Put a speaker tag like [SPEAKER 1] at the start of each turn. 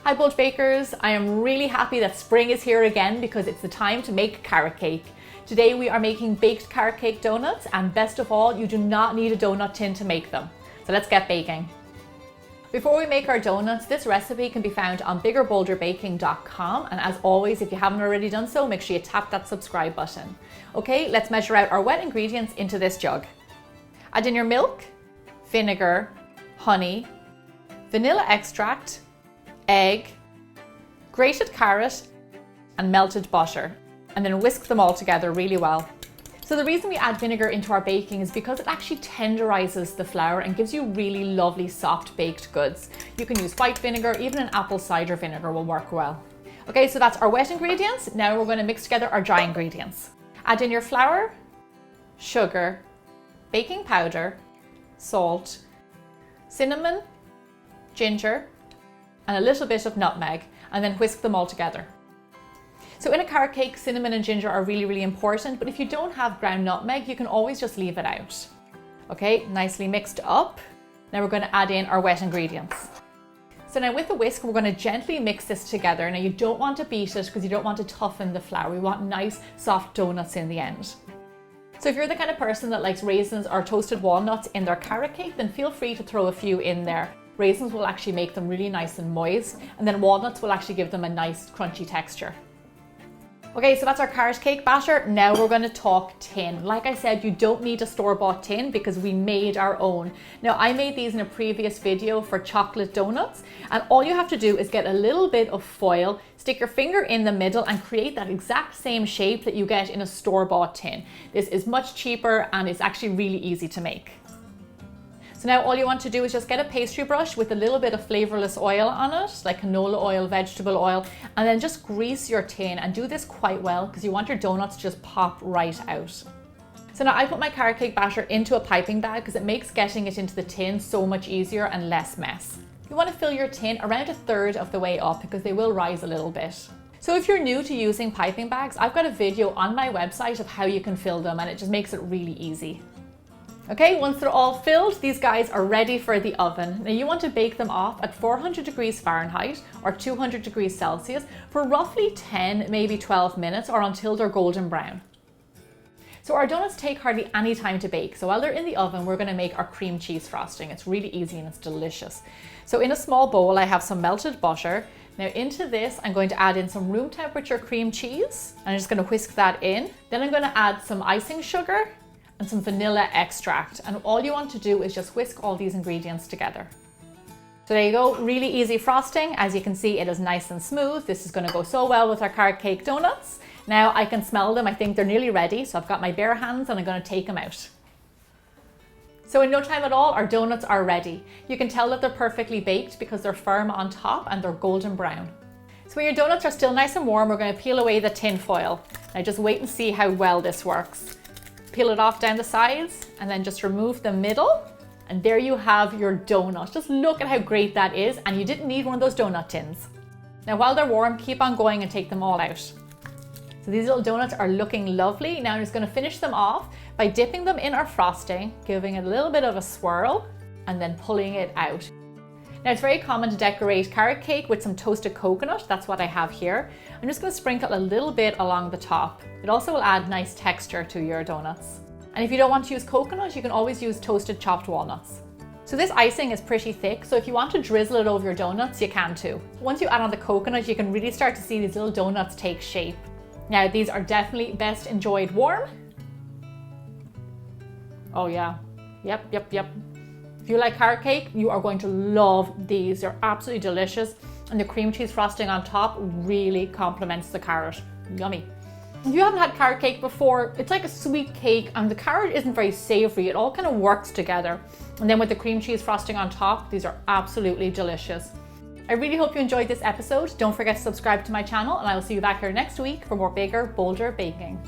[SPEAKER 1] Hi Bold Bakers, I am really happy that spring is here again because it's the time to make carrot cake. Today we are making baked carrot cake donuts, and best of all, you do not need a donut tin to make them. So let's get baking. Before we make our donuts, this recipe can be found on biggerbolderbaking.com, and as always, if you haven't already done so, make sure you tap that subscribe button. Okay, let's measure out our wet ingredients into this jug. Add in your milk, vinegar, honey, vanilla extract, egg, grated carrot, and melted butter, and then whisk them all together really well. So the reason we add vinegar into our baking is because it actually tenderizes the flour and gives you really lovely soft baked goods. You can use white vinegar, even an apple cider vinegar will work well. Okay, so that's our wet ingredients. Now we're going to mix together our dry ingredients. Add in your flour, sugar, baking powder, salt, cinnamon, ginger, and a little bit of nutmeg, and then whisk them all together. So in a carrot cake, cinnamon and ginger are really important, but if you don't have ground nutmeg, you can always just leave it out. Okay, nicely mixed up. Now we're going to add in our wet ingredients. So now with the whisk, we're going to gently mix this together. Now you don't want to beat it because you don't want to toughen the flour. We want nice, soft donuts in the end. So if you're the kind of person that likes raisins or toasted walnuts in their carrot cake, then feel free to throw a few in there. Raisins will actually make them really nice and moist, and then walnuts will actually give them a nice crunchy texture. Okay, so that's our carrot cake batter. Now we're going to talk tin. Like I said, you don't need a store-bought tin because we made our own. Now I made these in a previous video for chocolate donuts, and all you have to do is get a little bit of foil, stick your finger in the middle and create that exact same shape that you get in a store-bought tin. This is much cheaper and it's actually really easy to make. So now all you want to do is just get a pastry brush with a little bit of flavorless oil on it, like canola oil, vegetable oil, and then just grease your tin, and do this quite well because you want your donuts to just pop right out. So now I put my carrot cake batter into a piping bag because it makes getting it into the tin so much easier and less mess. You want to fill your tin around a third of the way up because they will rise a little bit. So if you're new to using piping bags, I've got a video on my website of how you can fill them, and it just makes it really easy. Okay, once they're all filled, these guys are ready for the oven. Now you want to bake them off at 400 degrees Fahrenheit or 200 degrees Celsius for roughly 10, maybe 12 minutes, or until they're golden brown. So our donuts take hardly any time to bake. So while they're in the oven, we're going to make our cream cheese frosting. It's really easy and it's delicious. So in a small bowl, I have some melted butter. Now into this, I'm going to add in some room temperature cream cheese. I'm just going to whisk that in. Then I'm going to add some icing sugar and some vanilla extract. And all you want to do is just whisk all these ingredients together. So there you go, really easy frosting. As you can see, it is nice and smooth. This is going to go so well with our carrot cake donuts. Now I can smell them. I think they're nearly ready. So I've got my bare hands and I'm going to take them out. So in no time at all, our donuts are ready. You can tell that they're perfectly baked because they're firm on top and they're golden brown. So when your donuts are still nice and warm, we're going to peel away the tin foil. Now just wait and see how well this works. Peel it off down the sides and then just remove the middle, and there you have your donut. Just look at how great that is, and you didn't need one of those donut tins. Now while they're warm, keep on going and take them all out. So these little donuts are looking lovely. Now I'm just going to finish them off by dipping them in our frosting, giving it a little bit of a swirl, and then pulling it out. Now it's very common to decorate carrot cake with some toasted coconut. That's what I have here. I'm just going to sprinkle a little bit along the top. It also will add nice texture to your donuts. And if you don't want to use coconut, you can always use toasted chopped walnuts. So this icing is pretty thick, so if you want to drizzle it over your donuts, you can too. Once you add on the coconut, you can really start to see these little donuts take shape. Now these are definitely best enjoyed warm. Oh yeah, yep. If you like carrot cake, you are going to love these. They're absolutely delicious, and the cream cheese frosting on top really complements the carrot. Yummy. If you haven't had carrot cake before, it's like a sweet cake, and the carrot isn't very savory. It all kind of works together. And then with the cream cheese frosting on top, these are absolutely delicious. I really hope you enjoyed this episode. Don't forget to subscribe to my channel, and I will see you back here next week for more bigger, bolder baking.